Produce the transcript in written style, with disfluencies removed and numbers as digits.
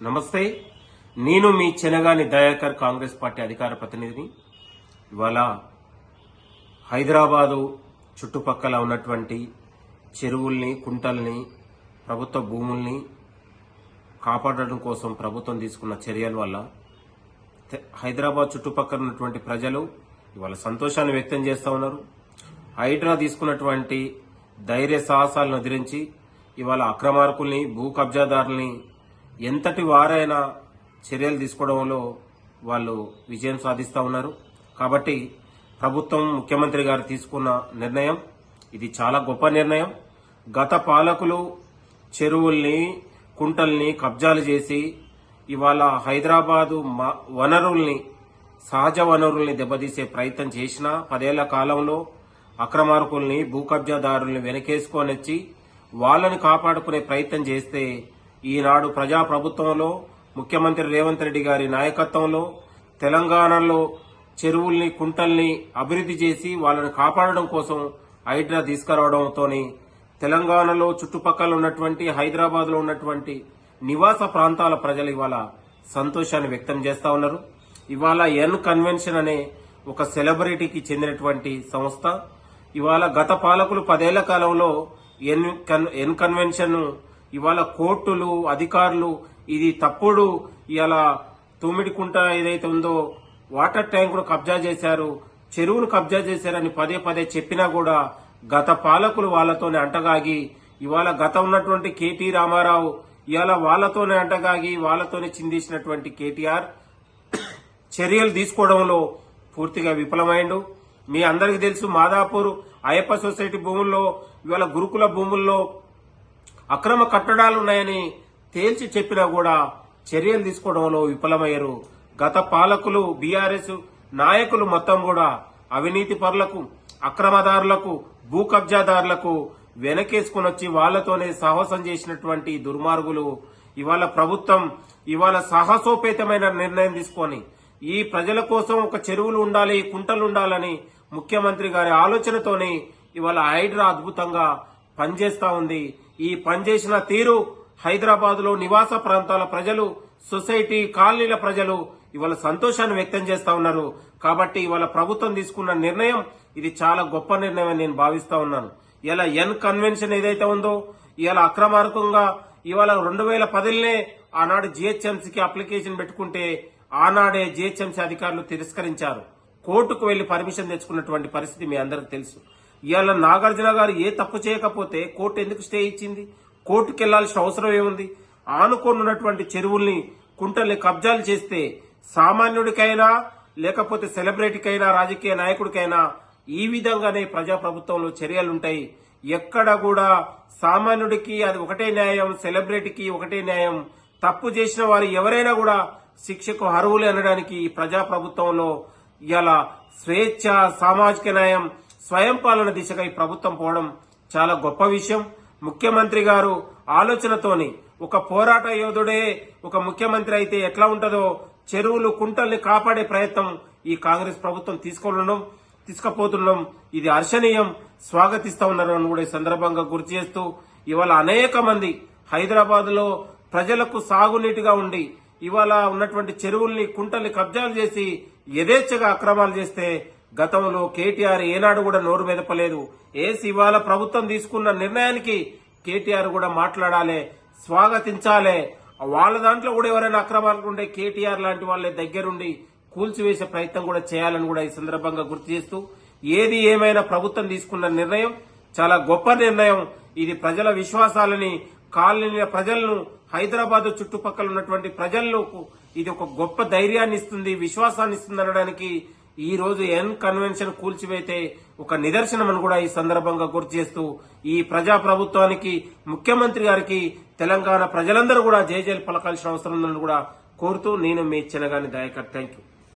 నమస్తే. నేను మీ చెనగాని దయాకర్, కాంగ్రెస్ పార్టీ అధికార ప్రతినిధిని. ఇవాళ హైదరాబాదు చుట్టుపక్కల ఉన్నటువంటి చెరువుల్ని, కుంటల్ని, ప్రభుత్వ భూముల్ని కాపాడడం కోసం ప్రభుత్వం తీసుకున్న చర్యల వల్ల హైదరాబాద్ చుట్టుపక్కల ఉన్నటువంటి ప్రజలు ఇవాళ సంతోషాన్ని వ్యక్తం చేస్తూ ఉన్నారు. హైడ్రా తీసుకున్నటువంటి ధైర్య సాహసాలను ఎదిరించి ఇవాళ అక్రమార్కుల్ని, భూ కబ్జాదారుల్ని ఎంతటి వారైనా చర్యలు తీసుకోవడంలో వాళ్ళు విజయం సాధిస్తూ ఉన్నారు. కాబట్టి ప్రభుత్వం, ముఖ్యమంత్రి గారు తీసుకున్న నిర్ణయం ఇది చాలా గొప్ప నిర్ణయం. గత పాలకులు చెరువుల్ని, కుంటల్ని కబ్జాలు చేసి ఇవాళ హైదరాబాదు వనరుల్ని, సహజ వనరుల్ని దెబ్బతీసే ప్రయత్నం చేసినా 10 ఏళ్ల కాలంలో అక్రమార్కుల్ని, భూ కబ్జాదారుల్ని వెనకేసుకొనొచ్చి వాళ్ళని కాపాడుకునే ప్రయత్నం చేస్తే ఈనాడు ప్రజాప్రభుత్వంలో ముఖ్యమంత్రి రేవంత్ రెడ్డి గారి నాయకత్వంలో తెలంగాణలో చెరువుల్ని, కుంటల్ని అభివృద్ధి చేసి వాళ్ళని కాపాడడం కోసం హైడ్రా తీసుకురావడంతో తెలంగాణలో చుట్టుపక్కల ఉన్నటువంటి, హైదరాబాద్ లో ఉన్నటువంటి నివాస ప్రాంతాల ప్రజలు ఇవాళ సంతోషాన్ని వ్యక్తం చేస్తా ఉన్నారు. ఇవాళ ఎన్ కన్వెన్షన్ అనే ఒక సెలబ్రిటీకి చెందినటువంటి సంస్థ ఇవాళ గత పాలకులు 10 ఏళ్ల కాలంలో ఎన్ కన్వెన్షన్ ఇవాళ కోర్టులు, అధికారులు ఇది తప్పుడు, ఇలా తుమ్మిడికుంట ఏదైతే ఉందో వాటర్ ట్యాంకును కబ్జా చేశారు, చెరువును కబ్జా చేశారని పదే చెప్పినా కూడా గత పాలకులు వాళ్ళతోనే అంటగాగి ఇవాళ గత ఉన్నటువంటి కేటీ రామారావు ఇవాళ వాళ్ళతోనే అంటగాగి వాళ్ళతోనే చిందేసినటువంటి కేటీఆర్ చర్యలు తీసుకోవడంలో పూర్తిగా విఫలమైండు. మీ అందరికీ తెలుసు, మాదాపూర్ అయ్యప్ప సొసైటీ భూముల్లో ఇవాళ గురుకుల భూముల్లో అక్రమ కట్టడాలు ఉన్నాయని తేల్చి చెప్పినా కూడా చర్యలు తీసుకోవడంలో విఫలమయ్యారు. గత పాలకులు, బీఆర్ఎస్ నాయకులు మొత్తం కూడా అవినీతి పరులకు, అక్రమదారులకు, భూ కబ్జాదారులకు వెనకేసుకుని వచ్చి వాళ్లతోనే సాహసం చేసినటువంటి దుర్మార్గులు ఇవాళ ప్రభుత్వం ఇవాళ సాహసోపేతమైన నిర్ణయం తీసుకొని ఈ ప్రజల కోసం ఒక చెరువులు ఉండాలి, కుంటలు ఉండాలని ముఖ్యమంత్రి గారి ఆలోచనతోనే ఇవాళ హైడ్రా అద్భుతంగా పనిచేస్తా ఉంది. ఈ పనిచేసిన తీరు హైదరాబాద్ లో నివాస ప్రాంతాల ప్రజలు, సొసైటీ కాలనీల ప్రజలు ఇవాళ సంతోషాన్ని వ్యక్తం చేస్తా ఉన్నారు. కాబట్టి ఇవాళ ప్రభుత్వం తీసుకున్న నిర్ణయం ఇది చాలా గొప్ప నిర్ణయం అని నేను భావిస్తా ఉన్నాను. ఇలా ఎన్ కన్వెన్షన్ ఏదైతే ఉందో ఇవాళ అక్రమార్కంగా ఇవాళ 2010లోనే ఆనాడు జిహెచ్ఎంసీకి అప్లికేషన్ పెట్టుకుంటే ఆనాడే జిహెచ్ఎంసీ అధికారులు తిరస్కరించారు. కోర్టుకు వెళ్లి పర్మిషన్ తెచ్చుకున్నటువంటి పరిస్థితి మీ అందరికి తెలుసు. ఇవాళ నాగార్జున గారు ఏ తప్పు చేయకపోతే కోర్టు ఎందుకు స్టే ఇచ్చింది? కోర్టుకు వెళ్లాల్సిన అవసరం ఏముంది? ఆనుకోనున్నటువంటి చెరువుల్ని, కుంటల్ని కబ్జాలు చేస్తే సామాన్యుడికైనా లేకపోతే సెలబ్రిటీకైనా, రాజకీయ నాయకుడికైనా ఈ విధంగానే ప్రజాప్రభుత్వంలో చర్యలుంటాయి. ఎక్కడ కూడా సామాన్యుడికి అది ఒకటే న్యాయం, సెలబ్రిటీకి ఒకటే న్యాయం. తప్పు చేసిన వారు ఎవరైనా కూడా శిక్షకు అర్హులే అనడానికి ఈ ప్రజాప్రభుత్వంలో ఇవాళ స్వేచ్ఛ, సామాజిక న్యాయం, స్వయం పాలన దిశగా ఈ ప్రభుత్వం పోవడం చాలా గొప్ప విషయం. ముఖ్యమంత్రి గారు ఆలోచనతోని ఒక పోరాట యోధుడే ఒక ముఖ్యమంత్రి అయితే ఎట్లా ఉంటుందో చెరువులు, కుంటల్ని కాపాడే ప్రయత్నం ఈ కాంగ్రెస్ ప్రభుత్వం తీసుకుపోతున్నాం. ఇది హర్షణీయం, స్వాగతిస్తా ఉన్నారని కూడా ఈ సందర్భంగా గుర్తు చేస్తూ ఇవాళ అనేక మంది హైదరాబాద్ లో ప్రజలకు సాగునీటిగా ఉండి ఇవాళ ఉన్నటువంటి చెరువుల్ని, కుంటల్ని కబ్జాలు చేసి యథేచ్ఛగా అక్రమాలు చేస్తే గతంలో కేటీఆర్ ఏనాడు కూడా నోరు మెదపలేదు. ఇవాళ ప్రభుత్వం తీసుకున్న నిర్ణయానికి కేటీఆర్ కూడా మాట్లాడాలి, స్వాగతించాలి. వాళ్ళ దాంట్లో కూడా ఎవరైనా అక్రమాలు ఉండే కేటీఆర్ లాంటి వాళ్ళే దగ్గరుండి కూల్చివేసే ప్రయత్నం కూడా చేయాలని కూడా ఈ సందర్భంగా గుర్తు చేస్తూ ఏది ఏమైనా ప్రభుత్వం తీసుకున్న నిర్ణయం చాలా గొప్ప నిర్ణయం. ఇది ప్రజల విశ్వాసాలని, కాలనీల ప్రజలను, హైదరాబాద్ చుట్టుపక్కల ఉన్నటువంటి ప్రజలకు ఇది ఒక గొప్ప ధైర్యాన్ని ఇస్తుంది, విశ్వాసాన్ని ఇస్తుంది అనడానికి ఈ రోజు ఎన్ కన్వెన్షన్ కూల్చివేతే ఒక నిదర్శనం అని కూడా ఈ సందర్భంగా గుర్తు చేస్తూ ఈ ప్రజా ప్రభుత్వానికి, ముఖ్యమంత్రి గారికి తెలంగాణ ప్రజలందరూ కూడా జయజయలు పలకాల్సిన అవసరం ఉందని కూడా కోరుతూ నేను మీ చెనగాని దయాకర్. Thank you.